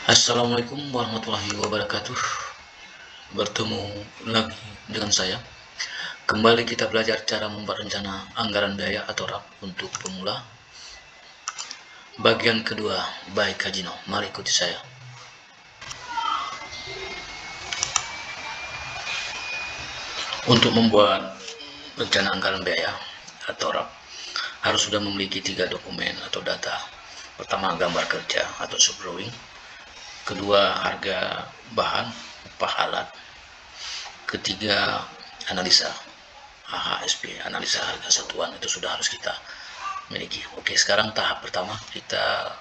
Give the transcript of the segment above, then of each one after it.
Assalamualaikum warahmatullahi wabarakatuh. Bertemu lagi dengan saya. Kembali kita belajar cara membuat rencana anggaran biaya atau RAP untuk pemula. Bagian kedua by Kajino. Mari ikuti saya. Untuk membuat rencana anggaran biaya atau RAP harus sudah memiliki 3 dokumen atau data. Pertama, gambar kerja atau subdrawing. Kedua, harga bahan, upah alat. Ketiga, analisa AHSP, analisa harga satuan, itu sudah harus kita miliki. Oke, sekarang tahap pertama, kita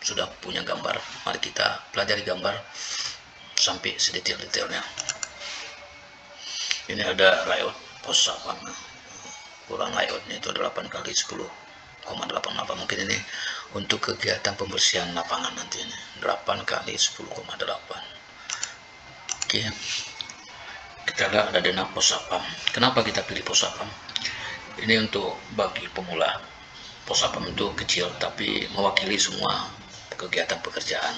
sudah punya gambar. Mari kita pelajari gambar sampai sedetail-detailnya. Ini ada layout pos sapam, kurang layoutnya itu 8 kali 10,88. Mungkin ini untuk kegiatan pembersihan lapangan nanti ini 8 kali 10,8. Oke, kita lihat ada dana pos sapam. Kenapa kita pilih pos sapam? Ini untuk bagi pemula. Pos sapam itu kecil tapi mewakili semua kegiatan pekerjaan.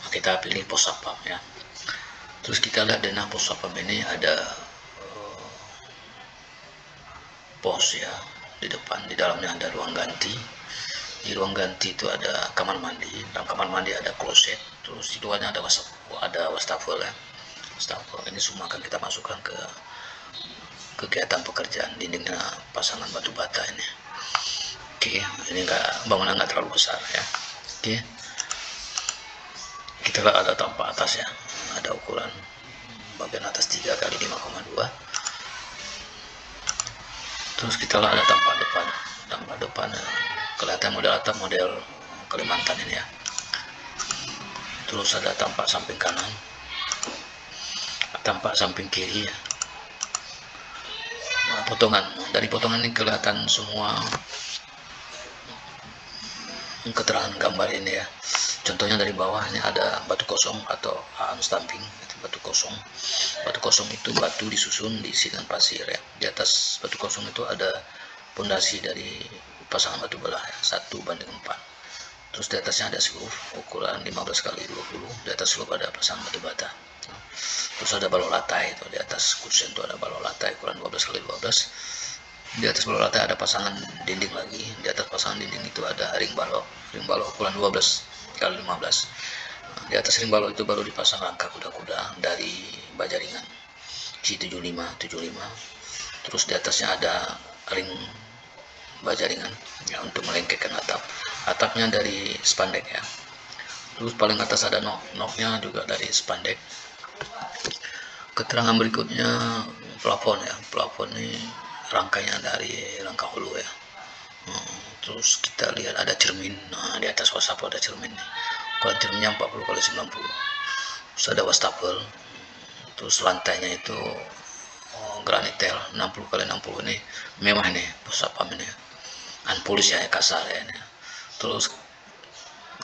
Kita pilih pos sapam ya. Terus kita lihat dana pos sapam ini ada pos ya di depan, di dalamnya ada ruang ganti. Di ruang ganti itu ada kamar mandi, dalam kamar mandi ada kloset, terus di luarnya ada wastafel ya. Wastafel ini semua akan kita masukkan ke kegiatan pekerjaan. Dindingnya pasangan batu bata ini. Oke, ini bangunan nggak terlalu besar ya. Oke, kita lihat ada tampak atas ya, ada ukuran bagian atas 3 kali 5,2. Terus kita lihat ada tampak depan kelihatan model atap model Kalimantan ini ya. Terus ada tampak samping kanan, tampak samping kiri ya. Potongan, dari potongan ini kelihatan semua keterangan gambar ini ya. Contohnya dari bawah ini ada batu kosong atau stamping, itu batu kosong. Batu kosong itu batu disusun diisi dengan pasir ya. Di atas batu kosong itu ada pondasi dari pasangan batu belah ya, 1:4. Terus di atasnya ada seluf ukuran 15 kali 20. Di atas seluf ada pasangan batu bata. Terus ada balok latai, itu di atas kusen itu ada balok latai ukuran 12 kali 12. Di atas balok latai ada pasangan dinding lagi. Di atas pasangan dinding itu ada ring balok ukuran 12 kali 15. Di atas ring balok itu baru dipasang rangka kuda-kuda dari baja ringan G75. Terus di atasnya ada ring baja ringan ya untuk melengketkan atap. Atapnya dari spandek ya. Terus paling atas ada noknya juga dari spandek. Keterangan berikutnya plafon ya. Plafon ini rangkanya dari rangka hulu ya. Terus kita lihat ada cermin. Nah, di atas wastafel ada cermin nih. Ukuran cerminnya 40 kali 90. Terus ada wastafel. Terus lantainya itu granitel 60 kali 60 ini mewah nih pos sapam ini. Unpolis ya, kasar ya ini. Terus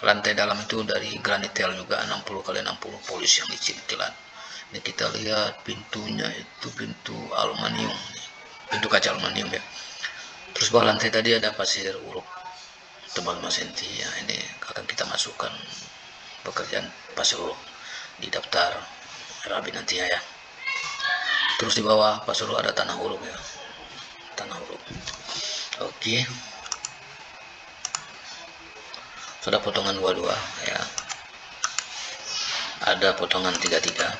lantai dalam itu dari granitel juga 60 kali 60 polis yang licin-cilan. Ini kita lihat pintunya itu pintu aluminium nih. Pintu kaca aluminium ya. Terus bawah lantai tadi ada pasir uruk tebal 5 cm ya. Ini akan kita masukkan pekerjaan pasir uruk di daftar RAB nantinya ya. Terus di bawah pasir uruk ada tanah uruk ya, tanah uruk. Oke, sudah potongan 22 ya, ada potongan 33.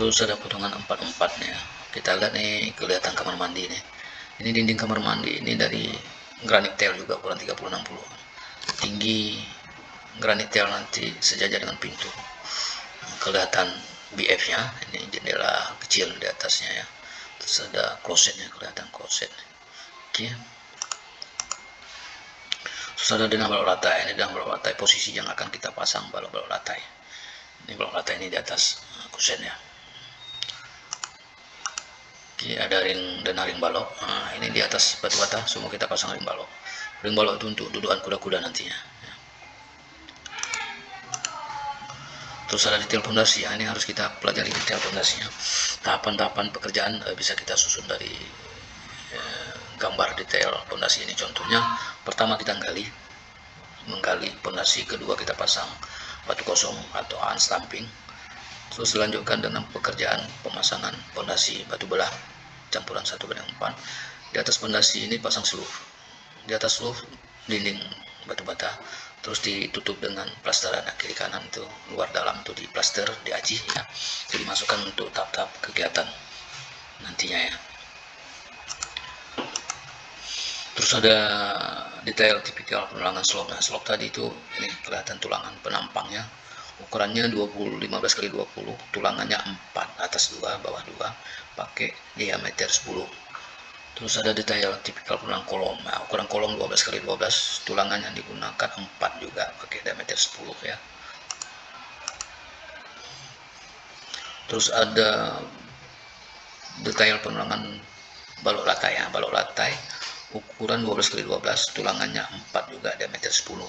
Terus ada potongan 44 ya. Kita lihat nih, kelihatan kamar mandi nih. Ini dinding kamar mandi ini dari granitel juga ukuran 30-60. Tinggi granitel nanti sejajar dengan pintu. Kelihatan BF-nya, ini jendela kecil di atasnya ya. Terus ada klosetnya, kelihatan kloset. Oke. Terus ada dana balok latai. Ini dana balok latai, posisi yang akan kita pasang balok latai. Ini balok latai ini di atas kusen ya. Oke, ada dana ring balok. Nah, ini di atas batu bata semua kita pasang ring balok. Ring balok itu untuk dudukan kuda-kuda nantinya. Terus ada detail pondasi ya, ini harus kita pelajari detail pondasinya. Tahapan-tahapan pekerjaan bisa kita susun dari gambar detail pondasi ini. Contohnya pertama kita menggali pondasi, kedua kita pasang batu kosong atau unstamping. Terus dilanjutkan dengan pekerjaan pemasangan pondasi batu belah campuran 1:4. Di atas pondasi ini pasang seluf, di atas seluf dinding batu bata, terus ditutup dengan plasteran kiri kanan itu, luar dalam itu di plaster, diaji ya, jadi dimasukkan untuk tahap-tahap kegiatan nantinya ya. Terus ada detail tipikal penerangan slop. Nah, slop tadi itu ini kelihatan tulangan penampangnya, ukurannya 15x20, tulangannya 4, atas 2, bawah 2, pakai diameter 10. Terus ada detail tipikal penerangan kolom. Nah, ukuran kolom 12x12, tulangan yang digunakan 4 juga, pakai diameter 10 ya. Terus ada detail penerangan balok latai ya, balok latai ukuran 12x12, tulangannya 4 juga, diameter 10.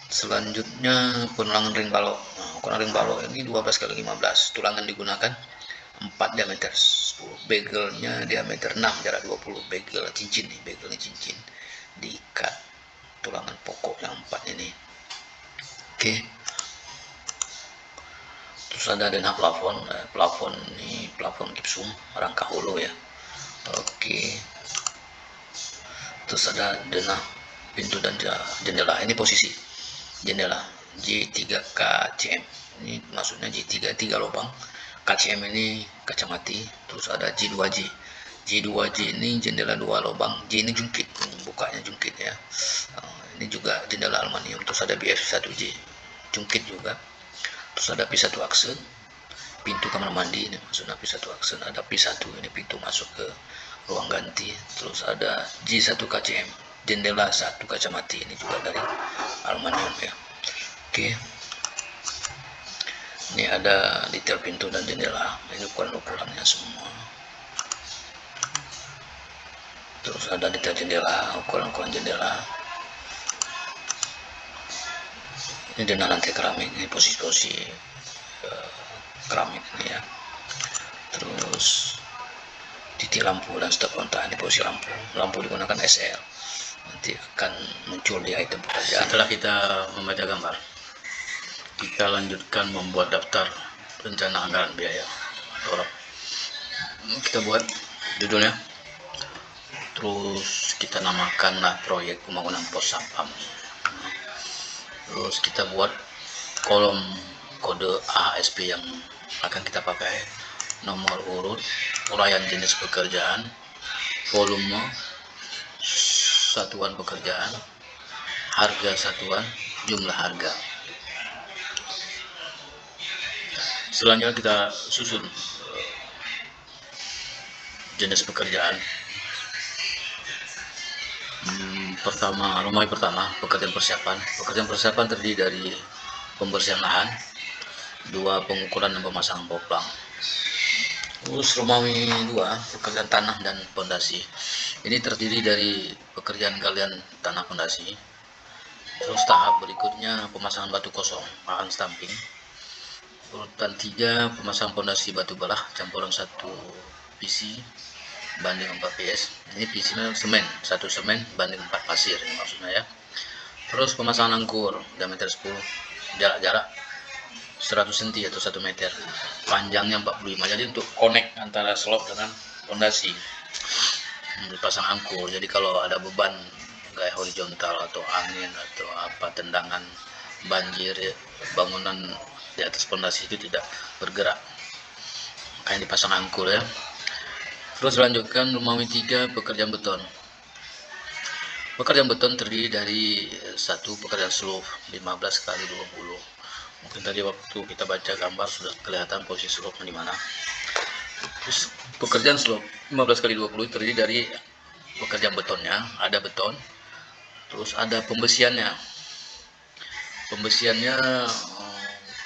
Selanjutnya penerangan ring balok. Nah, ukuran ring balok ini 12x15, tulangan digunakan 4, diameter 10. Begelnya diameter 6, jarak 20. Begel cincin nih, begelnya cincin, diikat tulangan pokok yang 4 ini. Oke. Terus ada denah plafon. Plafon ini plafon gipsum rangka hulu ya. Oke. Terus ada denah pintu dan jendela. Ini posisi jendela J3 KCM. Ini maksudnya J3 3 lubang, KCM ini kaca mati. Terus ada J2J. J2J ini jendela 2 lubang. J ini jungkit, bukanya jungkit ya. Ini juga jendela aluminium. Terus ada BF1J, jungkit juga. Terus ada P1 aksen, pintu kamar mandi ini maksudnya P1 aksen. Ada P1 ini pintu masuk ke ruang ganti. Terus ada J1 KCM, jendela 1 kaca mati, ini juga dari aluminium ya. Oke. Ini ada detail pintu dan jendela, ini ukurannya semua. Terus ada detail jendela, ukuran jendela. Ini denah lantai keramik, ini posisi keramik ini ya. Terus titik lampu dan stop kontak, ini posisi lampu. Lampu digunakan SL, nanti akan muncul di item pekerjaan. Setelah kita membaca gambar, kita lanjutkan membuat daftar rencana anggaran biaya. Kita buat judulnya, terus kita namakanlah proyek pembangunan pos satpam. Terus kita buat kolom kode AHSP yang akan kita pakai, nomor urut, uraian jenis pekerjaan, volume, satuan pekerjaan, harga satuan, jumlah harga. Selanjutnya kita susun jenis pekerjaan. Pertama, Romawi pertama, pekerjaan persiapan. Pekerjaan persiapan terdiri dari pembersihan lahan, 2 pengukuran dan pemasangan poplang. Terus Romawi 2, pekerjaan tanah dan pondasi. Ini terdiri dari pekerjaan galian tanah pondasi. Terus tahap berikutnya pemasangan batu kosong, unstamping. Urutan 3, pemasangan pondasi batu belah campuran 1 PC banding 4 PS. Ini PC-nya semen, 1 semen banding 4 pasir maksudnya ya. Terus pemasangan angkur diameter 10, jarak 100 cm atau 1 meter, panjangnya 45. Jadi untuk connect antara slop dengan pondasi dipasang angkur. Jadi kalau ada beban gaya horizontal atau angin atau apa, tendangan banjir ya, bangunan di atas pondasi itu tidak bergerak, makanya dipasang angkur ya. Terus lanjutkan Romawi 3, pekerjaan beton. Pekerjaan beton terdiri dari 1 pekerjaan slop 15x20. Mungkin tadi waktu kita baca gambar sudah kelihatan posisi slopnya di mana. Terus pekerjaan slop 15x20 terdiri dari pekerjaan betonnya, ada beton, terus ada pembesiannya. Pembesiannya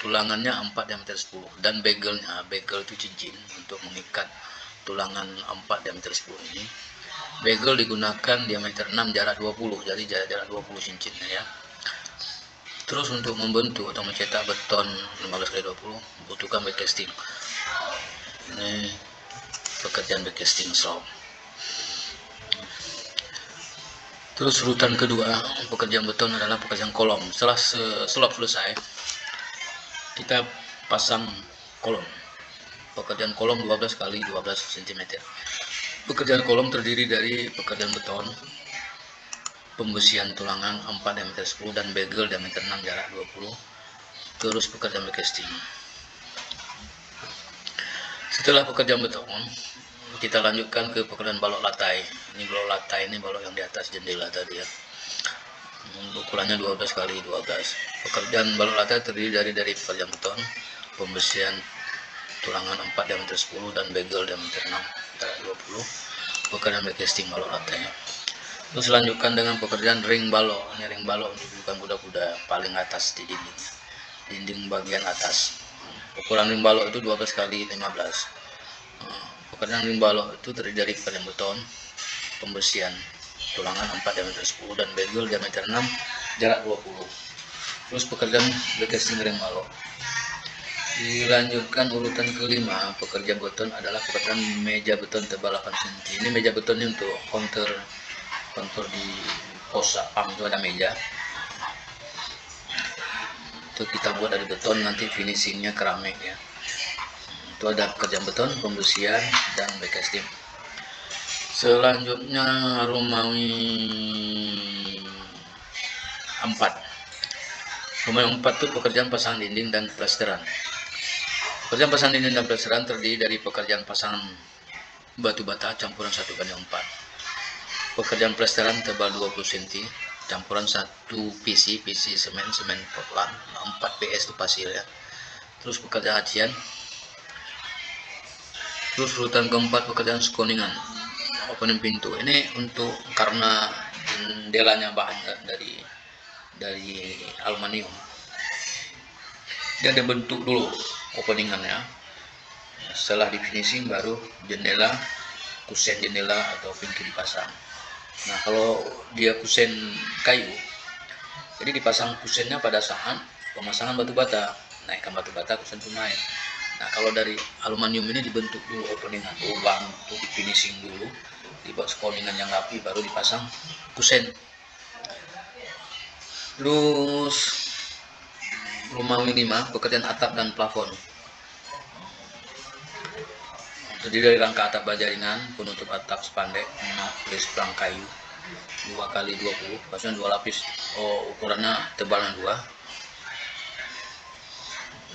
tulangannya 4 diameter 10 dan begelnya, begel itu cincin untuk mengikat tulangan 4 diameter 10 ini. Begel digunakan diameter 6, jarak 20, jadi jarak 20 cincinnya ya. Terus untuk membentuk atau mencetak beton 15x20 membutuhkan backcasting. Ini pekerjaan backcasting slop. Terus urutan kedua pekerjaan beton adalah pekerjaan kolom. Setelah slop selesai, kita pasang kolom. Pekerjaan kolom 12 kali 12 cm. Pekerjaan kolom terdiri dari pekerjaan beton, pembesian tulangan 4 diameter 10 dan bagel diameter 6 jarak 20, terus pekerjaan backcasting. Setelah pekerjaan beton, kita lanjutkan ke pekerjaan balok latai. Ini balok latai, ini balok yang di atas jendela tadi ya. Ukurannya 12 kali 12. Pekerjaan balok latai terdiri dari pekerjaan beton, pembesian tulangan 4 diameter 10 dan bagel diameter 6 jarak 20, pekerjaan backcasting balok latai. Terus lanjutkan dengan pekerjaan ring balok. Ini ring balok untuk bukan kuda-kuda paling atas di dinding bagian atas. Ukuran ring balok itu 12 kali 15. Pekerjaan ring balok itu terdiri dari pekerjaan beton, pembesian tulangan 4 diameter 10 dan bagel diameter 6 jarak 20. Terus pekerjaan backcasting ring balok. Dilanjutkan urutan kelima, pekerjaan beton adalah pekerjaan meja beton tebal 8 cm. Ini meja beton ini untuk counter di pos sapam itu ada meja. Itu kita buat dari beton, nanti finishingnya keramik ya. Itu ada pekerjaan beton, pembesian dan backcasting. Selanjutnya Romawi 4. Romawi 4 itu pekerjaan pasang dinding dan plesteran. Pekerjaan pasang dinding dan plesteran terdiri dari pekerjaan pasang batu bata campuran 1/4. Pekerjaan plesteran tebal 20 cm, campuran 1 PC semen Portland, 4 PS itu pasir ya. Terus pekerjaan acian. Terus urutan keempat pekerjaan skoningan, opening pintu. Ini untuk karena jendelanya bahan dari aluminium. Dia ada bentuk dulu openingannya. Setelah di finishing baru jendela, kusen jendela atau pintu dipasang. Nah, kalau dia kusen kayu, jadi dipasang kusennya pada saat pemasangan batu bata. Naikkan batu bata, kusen itu naik. Nah, kalau dari aluminium ini dibentuk dulu openingan, lubang untuk di finishing dulu, dibuat skoningan yang rapi, baru dipasang kusen. Terus rumah minima, pekerjaan atap dan plafon. Terdiri dari rangka atap baja ringan, penutup atap spandek, tulis pelang kayu 2 kali 20, maksudnya 2 lapis. Ukurannya tebalnya 2,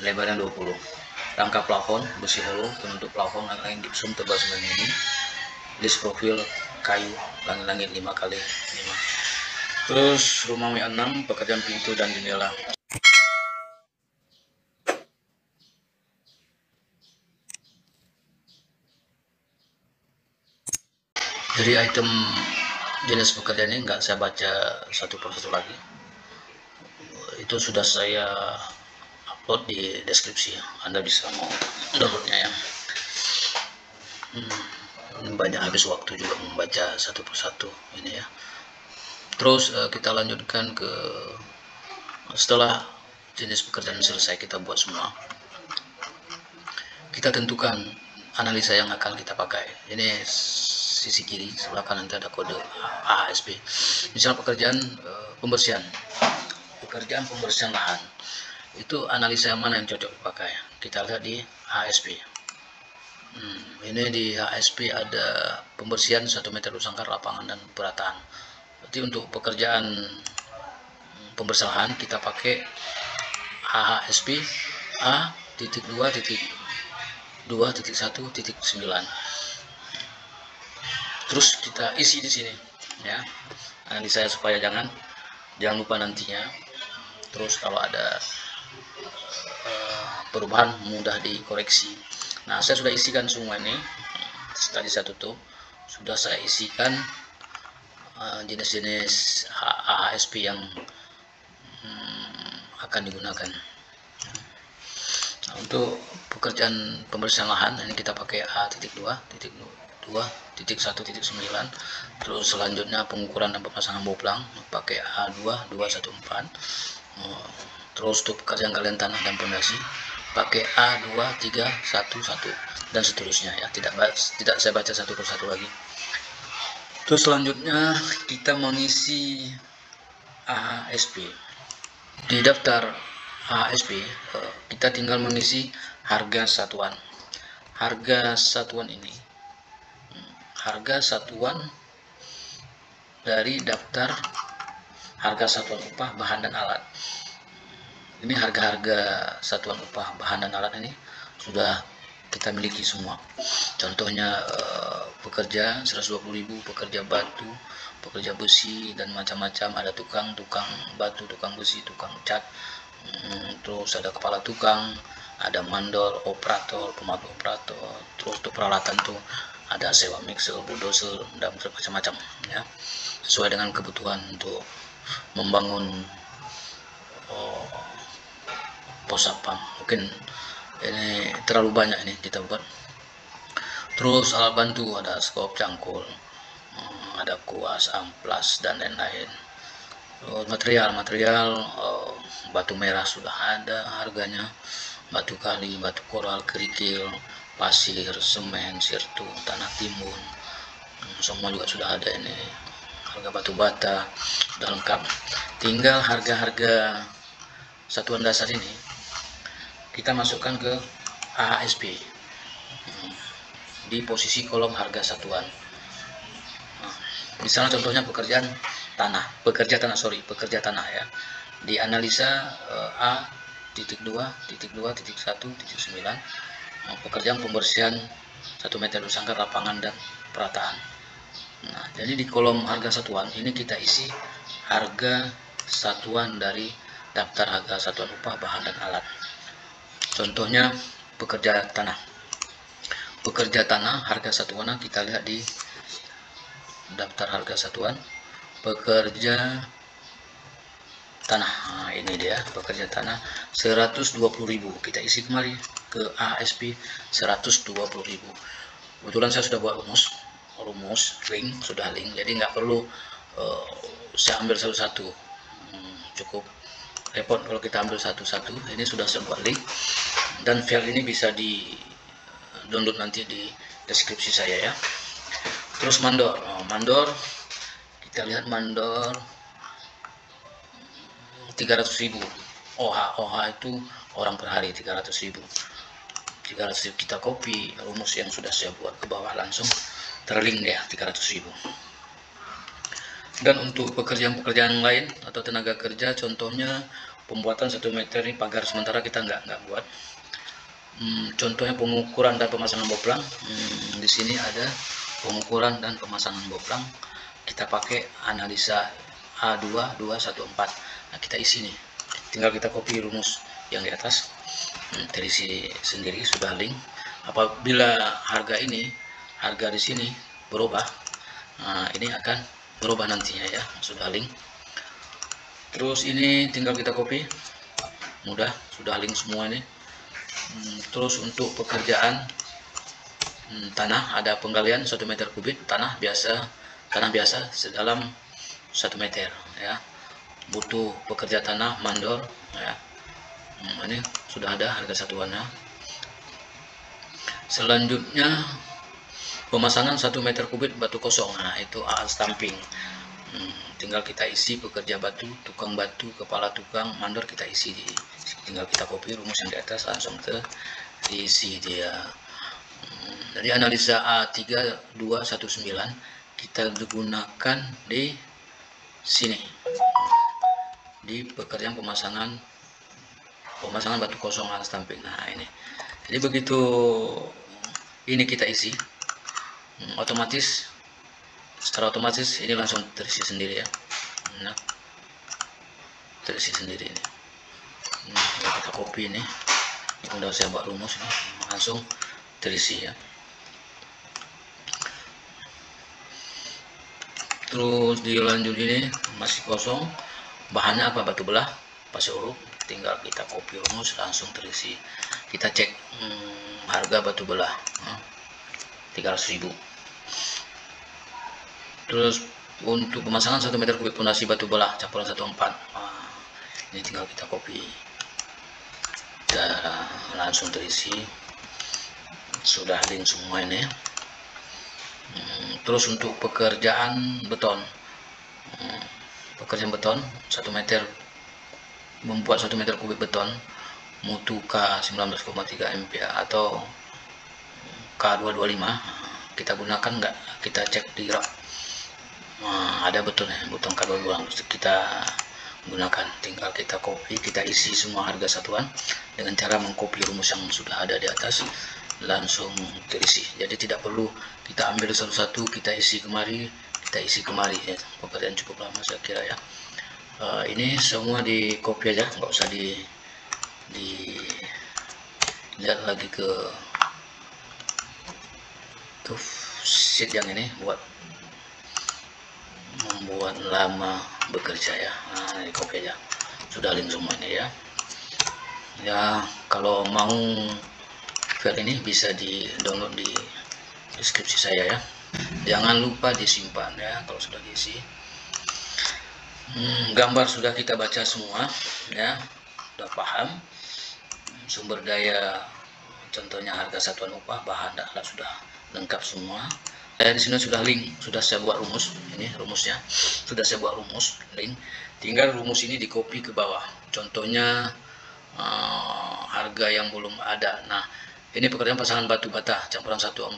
lebarnya 20. Rangka plafon besi holo, penutup plafon langit gipsum tebal 9 mm, list profil kayu langit 5 kali 5. Terus rumah 6, pekerjaan pintu dan jendela. Jadi item jenis pekerjaan ini nggak saya baca satu persatu lagi, itu sudah saya upload di deskripsi, Anda bisa mau downloadnya ya. Banyak habis waktu juga membaca satu persatu ini ya. Terus kita lanjutkan ke setelah jenis pekerjaan selesai kita buat semua, kita tentukan analisa yang akan kita pakai. Ini sisi kiri sebelah kanan nanti ada kode AHSP. Misalnya pekerjaan pembersihan lahan, itu analisa yang mana yang cocok dipakai, kita lihat di AHSP. Ini di AHSP ada pembersihan 1 meter usangkar lapangan dan perataan. Berarti untuk pekerjaan pembersihan lahan kita pakai AHSP A.2.2.1.9. Terus kita isi di sini ya, analisa supaya jangan lupa nantinya. Terus kalau ada perubahan mudah dikoreksi. Nah, saya sudah isikan semua ini. Tadi saya tutup, sudah saya isikan jenis-jenis AHSP yang akan digunakan. Nah, untuk pekerjaan pembersihan lahan ini kita pakai A.2.2.1.9. Terus selanjutnya pengukuran dan pemasangan boplang pakai A2.214. Terus untuk pekerjaan galian tanah dan pondasi pakai A2.3.1.1 dan seterusnya ya. Tidak saya baca satu persatu lagi. Terus selanjutnya kita mengisi AHSP. Di daftar ASP, kita tinggal mengisi harga satuan. Harga satuan ini, harga satuan dari daftar harga satuan upah bahan dan alat. Ini harga-harga satuan upah bahan dan alat ini sudah kita miliki semua. Contohnya pekerja 120.000, pekerja batu, pekerja besi, dan macam-macam. Ada tukang batu, tukang besi, tukang cat, terus ada kepala tukang, ada mandor, operator, pembantu operator. Terus untuk peralatan tuh ada sewa mixer, bulldozer, dan macam-macam ya, sesuai dengan kebutuhan untuk membangun pos sapam. Mungkin ini terlalu banyak ini kita buat. Terus alat bantu ada skop, cangkul, ada kuas, amplas, dan lain-lain. Material batu merah sudah ada harganya, batu kali, batu koral, kerikil, pasir, semen, sirtu, tanah timbun, semua juga sudah ada ini. Harga batu bata sudah lengkap. Tinggal harga-harga satuan dasar ini kita masukkan ke ASP di posisi kolom harga satuan. Misalnya contohnya pekerja tanah ya, di analisa A.2.2.1.9, pekerjaan pembersihan 1 meter sangkar lapangan dan perataan. Nah, jadi di kolom harga satuan ini kita isi harga satuan dari daftar harga satuan upah bahan dan alat. Contohnya pekerja tanah. Pekerja tanah harga satuannya kita lihat di daftar harga satuan pekerja tanah. Nah, ini dia pekerja tanah 120.000, kita isi kembali ke ASP 120.000. Kebetulan saya sudah buat rumus link, jadi nggak perlu saya ambil satu-satu, cukup repot kalau kita ambil satu-satu. Ini sudah saya buat link, dan file ini bisa di download nanti di deskripsi saya ya. Terus mandor, kita lihat mandor 300.000. OH itu orang per hari 300.000. Kita copy rumus yang sudah saya buat ke bawah, langsung terlink ya 300.000. Dan untuk pekerjaan-pekerjaan lain atau tenaga kerja, contohnya pembuatan 1 meter ini pagar sementara kita nggak buat. Contohnya pengukuran dan pemasangan boplang. Di sini ada pengukuran dan pemasangan boplang. Kita pakai analisa A2214. Nah, kita isi nih. Tinggal kita copy rumus yang di atas. Terisi sendiri, sudah link. Apabila harga di sini berubah, nah ini akan berubah nantinya ya, sudah link. Terus ini tinggal kita copy, mudah, sudah link semua ini. Terus untuk pekerjaan tanah, ada penggalian 1 meter kubik tanah biasa sedalam 1 meter ya, butuh pekerja tanah mandor ya. Ini sudah ada harga satuannya. Selanjutnya pemasangan 1 meter kubik batu kosong. Nah, itu alat stamping. Tinggal kita isi pekerja batu, tukang batu, kepala tukang, mandor kita isi tinggal kita copy rumus yang di atas, langsung terisi dia. Jadi analisa A3219 kita gunakan di sini, di pekerjaan pemasangan batu kosong alat stamping. Nah, ini jadi begitu ini kita isi, secara otomatis ini langsung terisi sendiri ya. Nah, terisi sendiri ini. Kita copy ini udah saya buat rumus ini, langsung terisi ya. Terus dilanjut ini masih kosong, bahannya apa? Batu belah, pasir huruf. Tinggal kita copy rumus, langsung terisi. Kita cek harga batu belah 300.000. Terus untuk pemasangan 1 meter kubik fondasi batu belah campuran 14. Ini tinggal kita copy dan langsung terisi, sudah link semua ini. Terus untuk pekerjaan beton, 1 meter membuat 1 meter kubik beton mutu K 19,3 MPa atau K225, kita gunakan nggak? Kita cek di rak. Ada betulnya button K225, kita gunakan. Tinggal kita copy, kita isi semua harga satuan dengan cara mengcopy rumus yang sudah ada di atas, langsung terisi. Jadi tidak perlu kita ambil satu-satu, kita isi kemari, ya. Pekerjaan cukup lama saya kira ya. Ini semua di copy aja, nggak usah lihat lagi ke sheet yang ini, membuat lama bekerja ya. Nah, ini copy aja, sudah link semua ini ya. Kalau mau file ini bisa di download di deskripsi saya ya. Jangan lupa disimpan ya kalau sudah diisi. Gambar sudah kita baca semua ya, sudah paham. Sumber daya, contohnya harga satuan upah, bahan dan alat sudah lengkap semua. Saya di sini sudah link, sudah saya buat rumus. Ini rumusnya, sudah saya buat rumus link. Tinggal rumus ini di copy ke bawah. Contohnya harga yang belum ada. Nah, ini pekerjaan pasangan batu bata campuran 1/4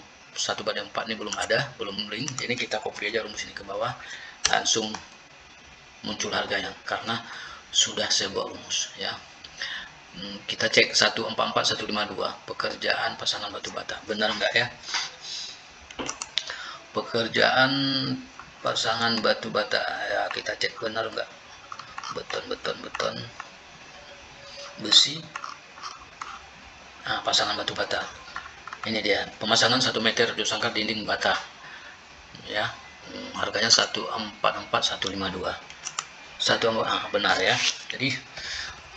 ini belum ada, belum link. Ini kita copy aja rumus ini ke bawah, langsung muncul harganya karena sudah saya buat rumus ya. Kita cek 144152 pekerjaan pasangan batu bata, benar enggak ya? Pekerjaan pasangan batu bata ya, kita cek benar enggak. Beton besi, pasangan batu bata. Ini dia pemasangan 1 meter josangkar dinding bata ya. Harganya 144152. Benar ya. Jadi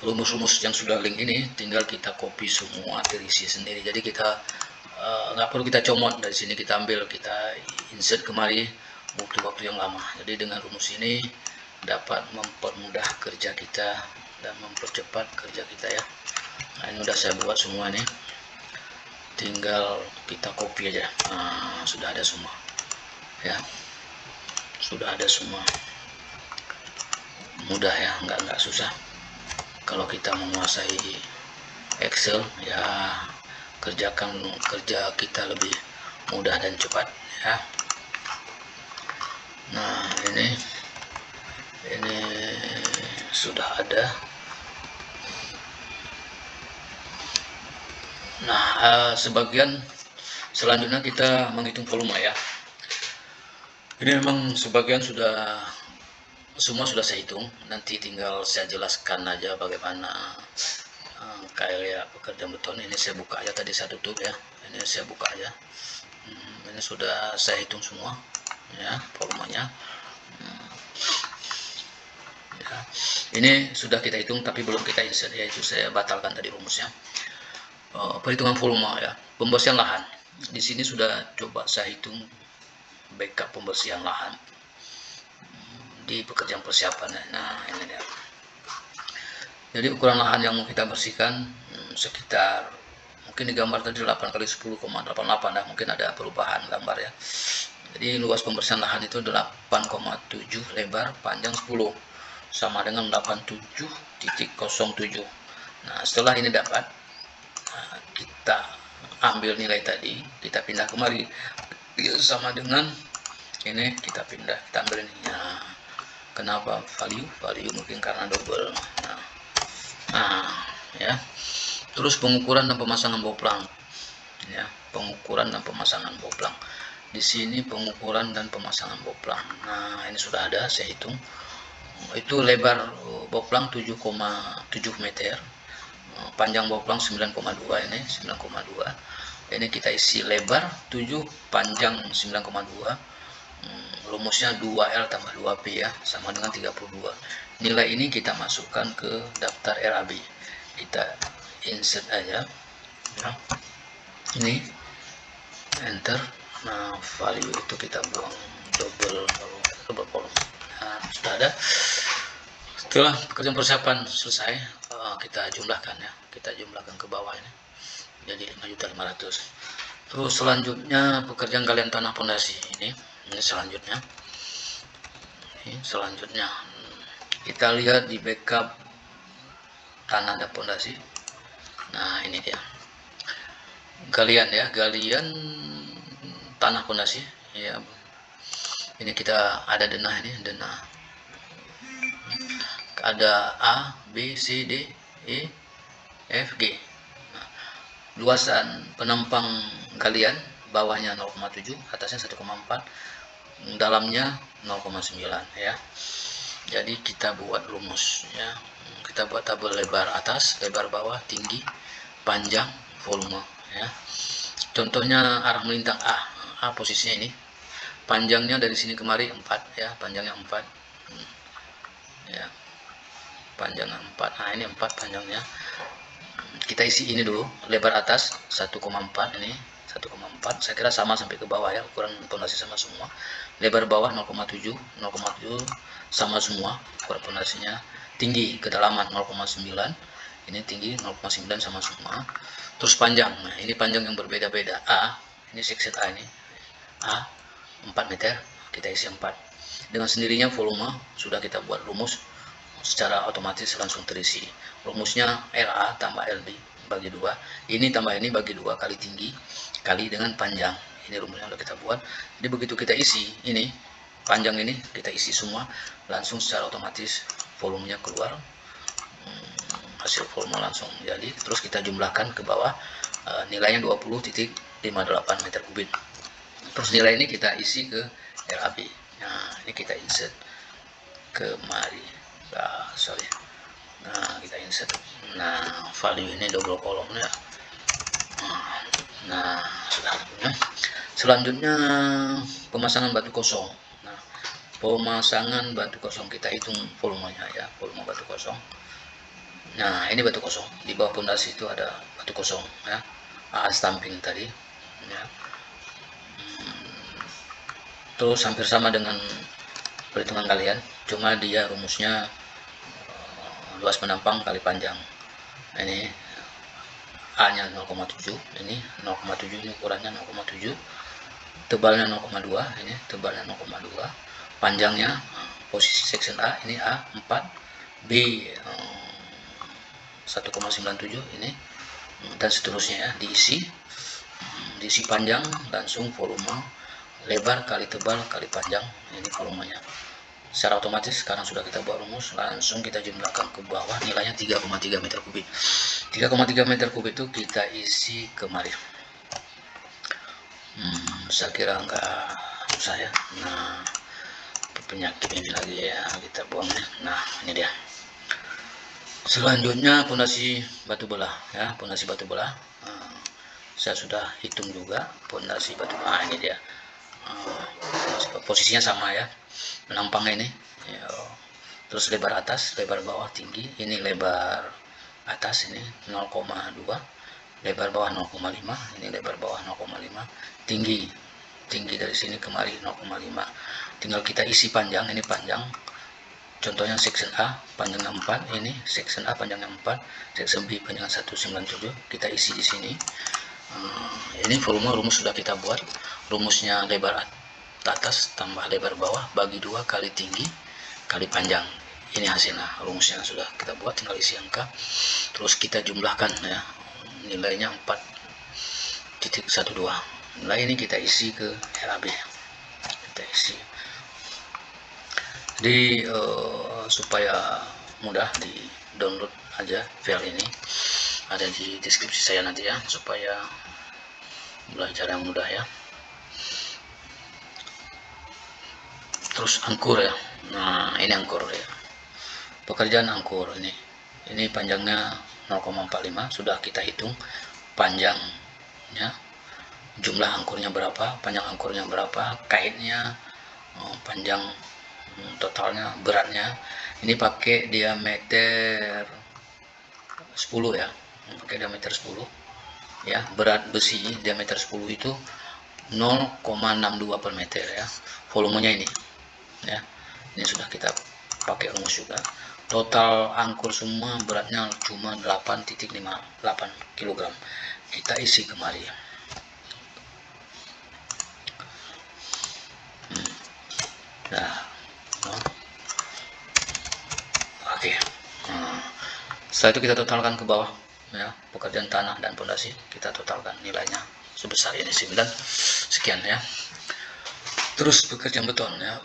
rumus-rumus yang sudah link ini tinggal kita copy semua, terisi sendiri. Jadi kita nggak perlu kita comot dari sini, kita ambil, kita insert kemari, butuh waktu yang lama. Jadi dengan rumus ini dapat mempermudah kerja kita dan mempercepat kerja kita ya. Nah, ini udah saya buat semua nih, tinggal kita copy aja. Sudah ada semua ya, sudah ada semua, mudah ya, nggak susah. Kalau kita menguasai Excel ya, kerja kita lebih mudah dan cepat ya. Nah, ini sudah ada. Nah, sebagian selanjutnya kita menghitung volume ya. Ini memang sebagian semua sudah saya hitung, nanti tinggal saya jelaskan aja bagaimana kayak pekerjaan beton. Ini saya buka aja, tadi saya tutup ya, ini saya buka aja. Ini sudah saya hitung semua ya volumenya ya. Ini sudah kita hitung tapi belum kita insert, yaitu saya batalkan tadi rumusnya. Perhitungan volume ya, pembersihan lahan. Di sini sudah coba saya hitung backup pembersihan lahan di pekerjaan persiapan. Nah, ini dia. Jadi ukuran lahan yang mau kita bersihkan sekitar, mungkin di gambar tadi 8 kali 10,88 mungkin ada perubahan gambar ya. Jadi luas pembersihan lahan itu 8,7, lebar, panjang 10, sama dengan 87.07. Nah, setelah ini dapat, kita ambil nilai tadi, kita pindah kemari, sama dengan ini, kita pindah, kita ambil ini. Nah, kenapa value mungkin karena double. Ya. Terus pengukuran dan pemasangan boplang ya, pengukuran dan pemasangan boplang. Di sini pengukuran dan pemasangan boplang. Nah, ini sudah ada, saya hitung. Itu lebar boplang 7,7 meter, panjang boplang 9,2, ini 9,2. Ini kita isi lebar 7, panjang 9,2. Rumusnya 2L tambah 2P ya, sama dengan 32. Nilai ini kita masukkan ke daftar RAB, kita insert aja ya. Ini enter. Nah, value itu kita buang, double column. Nah, sudah ada. Setelah pekerjaan persiapan selesai, kita jumlahkan ya, kita jumlahkan ke bawah ini jadi 5.500.000. Terus selanjutnya pekerjaan galian tanah pondasi. Ini selanjutnya kita lihat di backup tanah dan pondasi. Nah, ini dia galian ya, galian tanah pondasi ya. Ini kita ada denah, ini denah, ada A, B, C, D, E, F, G. Nah, luasan penampang galian bawahnya 0,7, atasnya 1,4, dalamnya 0,9 ya. Jadi kita buat rumus ya. Kita buat tabel lebar atas, lebar bawah, tinggi, panjang, volume ya. Contohnya arah melintang A posisinya ini. Panjangnya dari sini kemari 4 ya, panjangnya 4. Ya. Panjangnya 4. Nah, ini 4 panjangnya. Kita isi ini dulu, lebar atas 1,4 ini, 1,4. Saya kira sama sampai ke bawah ya, ukuran pondasi sama semua. Lebar bawah 0,7, 0,7 sama semua ukuran pondasinya. Tinggi kedalaman 0,9. Ini tinggi 0,9 sama semua. Terus panjang. Nah, ini panjang yang berbeda-beda. A, ini section A ini. A 4 meter, kita isi 4. Dengan sendirinya volume sudah kita buat rumus, secara otomatis langsung terisi. Rumusnya LA tambah LB bagi 2. Ini tambah ini bagi 2 kali tinggi kali dengan panjang. Ini rumusnya sudah kita buat. Jadi begitu kita isi ini, panjang ini kita isi semua, langsung secara otomatis volumenya keluar. Hasil volume langsung jadi. Terus kita jumlahkan ke bawah, nilainya 20,58 meter kubik. Terus nilai ini kita isi ke LAB. Nah, ini kita insert kemari. Nah, kita insert. Nah, value ini double kolom ya. Nah, selanjutnya pemasangan batu kosong. Nah, pemasangan batu kosong kita hitung volumenya ya, volume batu kosong. Nah, ini batu kosong. Di bawah pondasi itu ada batu kosong ya. Stamping tadi ya. Terus hampir sama dengan perhitungan kalian, cuma dia rumusnya luas penampang kali panjang. Ini A nya 0,7, ini 0,7, ini ukurannya 0,7, tebalnya 0,2, ini tebalnya 0,2, panjangnya posisi section A ini A 4, B 1,97 ini, dan seterusnya ya. Diisi panjang, langsung volume lebar kali tebal kali panjang, ini volumenya. Secara otomatis sekarang sudah kita buat rumus, langsung kita jumlahkan ke bawah, nilainya 3,3 meter kubik. 3,3 meter kubik itu kita isi kemari. Saya kira enggak susah ya. Nah, penyakit ini lagi ya, kita buang ya. Nah, ini dia. Selanjutnya pondasi batu belah ya, pondasi batu belah. Saya sudah hitung juga pondasi batu belah. Ini dia. Posisinya sama ya, penampangnya ini ya. Terus lebar atas, lebar bawah, tinggi. Ini lebar atas ini 0,2, lebar bawah 0,5, ini lebar bawah 0,5, tinggi dari sini kemari 0,5. Tinggal kita isi panjang, ini panjang. Contohnya section A panjangnya 4, ini section A panjangnya 4, section B panjangnya 197, kita isi di sini. Ini volume rumus sudah kita buat, rumusnya lebar atas tambah lebar bawah bagi 2 kali tinggi kali panjang. Ini hasilnya, rumusnya sudah kita buat, tinggal isi angka, terus kita jumlahkan ya, nilainya 4,12. Nilai ini kita isi ke LAB, kita isi. Jadi supaya mudah, di download aja file ini, ada di deskripsi saya nanti ya, supaya belajar yang mudah ya. Terus angkur ya. Nah, ini angkur ya, pekerjaan angkur ini panjangnya 0,45, sudah kita hitung panjangnya, jumlah angkurnya berapa, panjang angkurnya berapa, kaitnya, panjang totalnya, beratnya. Ini pakai diameter 10 ya, pakai diameter 10 ya. Berat besi diameter 10 itu 0,62 per meter ya. Volumenya ini ya, ini sudah kita pakai rumus juga. Total angkur semua beratnya cuma 8,58 kg. Kita isi kemari. Nah, oke. Setelah itu kita totalkan ke bawah ya, pekerjaan tanah dan pondasi kita totalkan nilainya sebesar ini 9 sekian ya. Terus pekerjaan beton ya,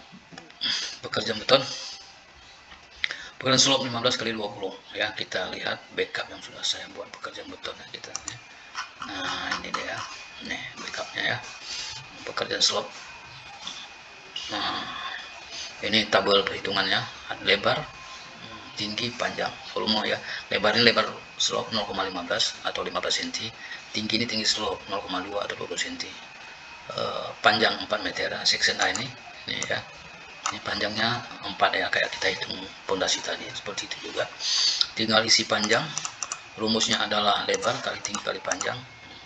pekerjaan slop 15 kali 20 ya. Kita lihat backup yang sudah saya buat pekerjaan beton ya, kita ya. Nah ini dia, nih backupnya ya, pekerjaan slop. Nah ini tabel perhitungannya, lebar, tinggi, panjang, volume ya. Lebar ini lebar slop 0,15 atau 15 cm, tinggi ini tinggi slop 0,2 atau 20 cm, panjang 4 meter. Section A ini ya, ini panjangnya 4 ya, kayak kita hitung pondasi tadi seperti itu juga. Tinggal isi panjang, rumusnya adalah lebar kali tinggi kali panjang,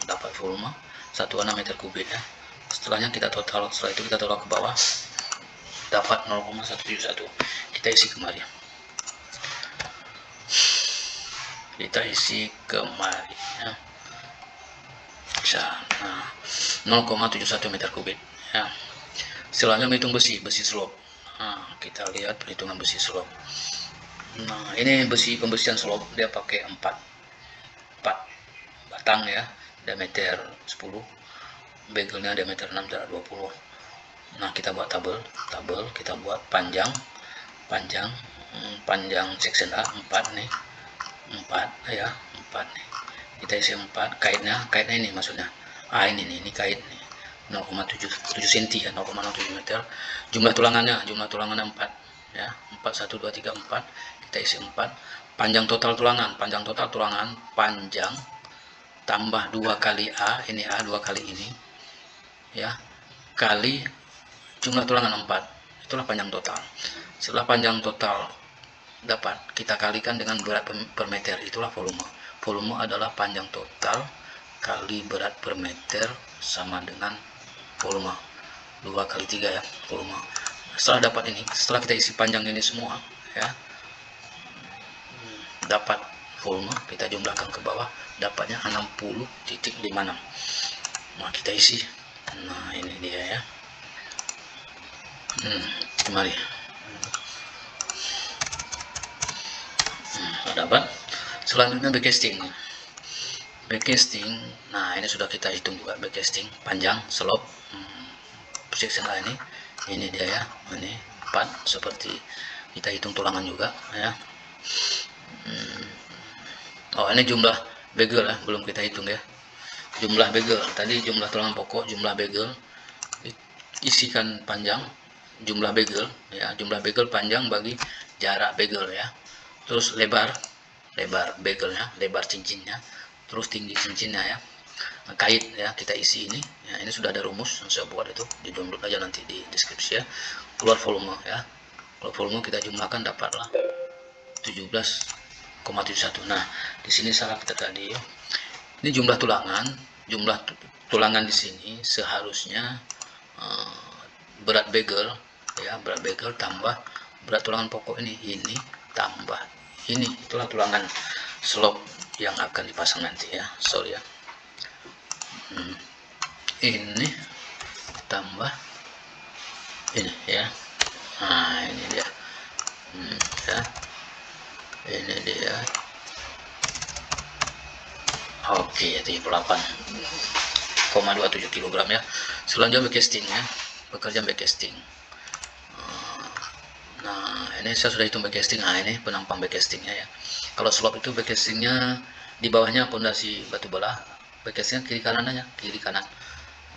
dapat volume satuan meter kubik ya. Setelah itu kita total ke bawah, dapat 0,171. Kita isi kemari, ya. Nah 0,71 meter kubik ya. Selanjutnya menghitung besi slop. Nah, kita lihat perhitungan besi slop. Nah ini besi pembersihan slop, dia pakai 4 batang ya, diameter 10, begelnya diameter 6 dan 20. Nah kita buat tabel, kita buat panjang section A 4 nih, 4 ya, 4 nih. Kita isi 4, kaitnya ini maksudnya. Ini kait nih 0,7 cm ya, 0,07 meter. Jumlah tulangannya 4 ya, 4 1 2 3 4. Kita isi 4. Panjang total tulangan panjang tambah 2 kali A, ini A 2 kali ini ya, kali jumlah tulangan 4, itulah panjang total. Setelah panjang total dapat, kita kalikan dengan berat per meter, itulah volume. Volume adalah panjang total kali berat per meter sama dengan volume, 2 kali 3 ya, volume. Setelah dapat ini, setelah kita isi panjang ini semua ya, dapat volume, kita jumlahkan ke bawah, dapatnya 60.56. Nah kita isi, nah ini dia ya. Kemari dapat. Selanjutnya backcasting. Nah ini sudah kita hitung juga, backcasting panjang slop section A ini dia ya, ini 4 seperti kita hitung tulangan juga ya. Oh ini jumlah bagel ya, belum kita hitung ya, jumlah bagel tadi, jumlah tulangan pokok, jumlah bagel, isikan panjang, jumlah bagel ya, jumlah bagel panjang bagi jarak bagel ya, terus lebar bagelnya, lebar cincinnya, terus tinggi cincinnya ya, kait ya, kita isi ini ya. Ini sudah ada rumus yang saya buat, itu di download aja nanti di deskripsi ya. Keluar volume ya, kalau volume kita jumlahkan dapatlah 17,71. Nah di sini salah kita tadi, ini jumlah tulangan di sini seharusnya berat bagel ya, berat bagel tambah berat tulangan pokok ini tambah ini, itulah tulangan slop yang akan dipasang nanti ya, sorry ya. Ini tambah ini ya. Nah ini dia ya, ini dia. Oke, 78,27 kg ya. Selanjutnya backcasting ya, pekerjaan backcasting. Nah ini saya sudah hitung backcasting. Nah ini penampang backcastingnya ya. Kalau slop itu backcastingnya di bawahnya pondasi batu belah, backcastingnya kiri kanan.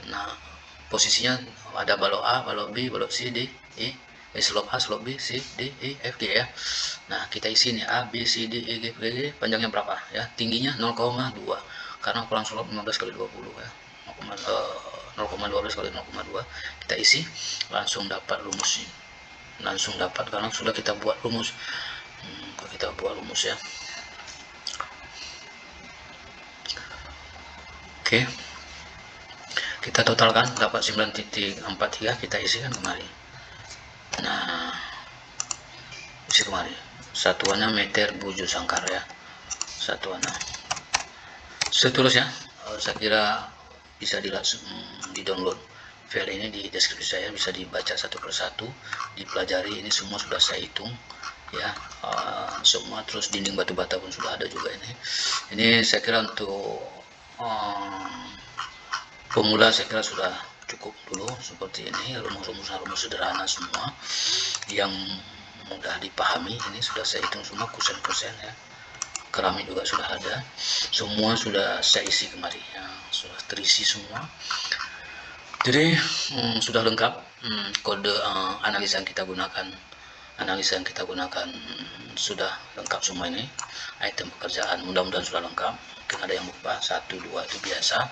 Nah posisinya ada balok A, balok B, balok C, D, E, slop A, slop B, C, D, E, F, G ya. Nah kita isi ini A, B, C, D, E, G, F, G, panjangnya berapa ya, tingginya 0,2 karena ukuran slop 15 kali 20 ya, 0,12 kali 0,2. Kita isi, langsung dapat rumusnya, karena sudah kita buat rumus. Ya. Oke, kita totalkan dapat 9.43, kita isikan kemari. Nah isi kemari, satuannya meter buju sangkar ya, satuannya. Seterusnya saya kira bisa di download file ini di deskripsi saya, bisa dibaca satu persatu, dipelajari. Ini semua sudah saya hitung ya, semua. Terus dinding batu bata pun sudah ada juga ini saya kira untuk pemula saya kira sudah cukup dulu seperti ini, rumus sederhana semua yang mudah dipahami. Ini sudah saya hitung semua kusen-kusen ya, keramik juga sudah ada, semua sudah saya isi kemari ya, sudah terisi semua. Jadi sudah lengkap kode analisa yang kita gunakan sudah lengkap semua. Ini item pekerjaan mudah-mudahan sudah lengkap, mungkin ada yang lupa 1, 2 itu biasa.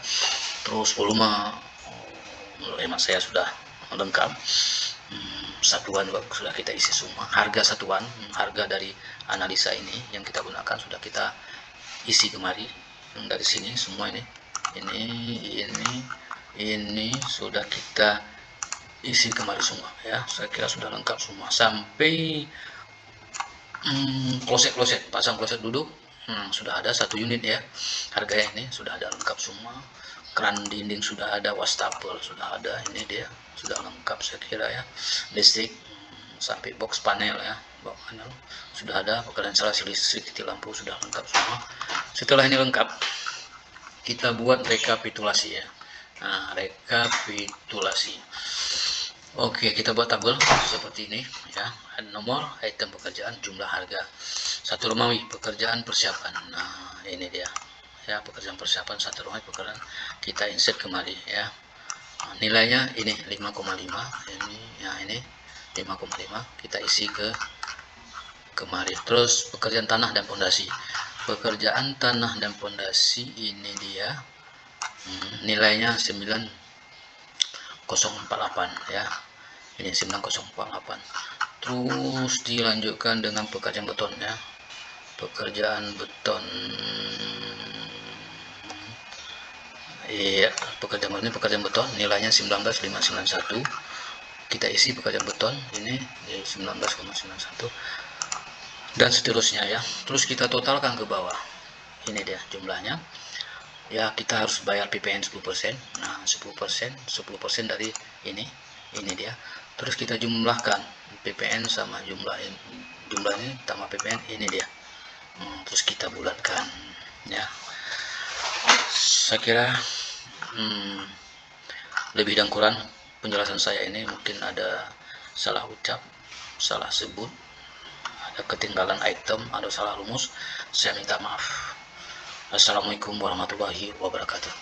Terus volume menurut hemat saya sudah lengkap, satuan juga sudah kita isi semua, harga satuan, harga dari analisa ini yang kita gunakan sudah kita isi kemari. Dari sini semua ini sudah kita isi kemari semua ya, saya kira sudah lengkap semua sampai kloset pasang kloset duduk sudah ada 1 unit ya, harganya ini sudah ada lengkap semua. Keran dinding sudah ada, wastafel sudah ada, ini dia sudah lengkap saya kira ya. Listrik sampai box panel ya, box panel sudah ada, pekerjaan instalasi listrik, titik lampu sudah lengkap semua. Setelah ini lengkap, kita buat rekapitulasi ya. Nah, rekapitulasi. Oke, kita buat tabel seperti ini ya. Ada nomor, item pekerjaan, jumlah, harga. 1 Romawi pekerjaan persiapan. Nah, ini dia ya, pekerjaan persiapan 1 Romawi pekerjaan, kita insert kemari ya. Nah, nilainya ini 5,5, ini ya, ini 5,5 kita isi kemari. Terus pekerjaan tanah dan pondasi, pekerjaan tanah dan pondasi ini dia nilainya 9048 ya, ini 9048. Terus dilanjutkan dengan pekerjaan beton ya, pekerjaan beton iya, pekerjaan beton nilainya 19591, kita isi pekerjaan beton ini 19,91 dan seterusnya ya. Terus kita totalkan ke bawah, ini dia jumlahnya ya, kita harus bayar PPN 10%. Nah 10% dari ini dia. Terus kita jumlahkan PPN sama jumlahnya tambah PPN, ini dia. Terus kita bulatkan ya. Saya kira lebih dan kurang penjelasan saya ini mungkin ada salah ucap, salah sebut, ada ketinggalan item, ada salah rumus, saya minta maaf. Assalamualaikum warahmatullahi wabarakatuh.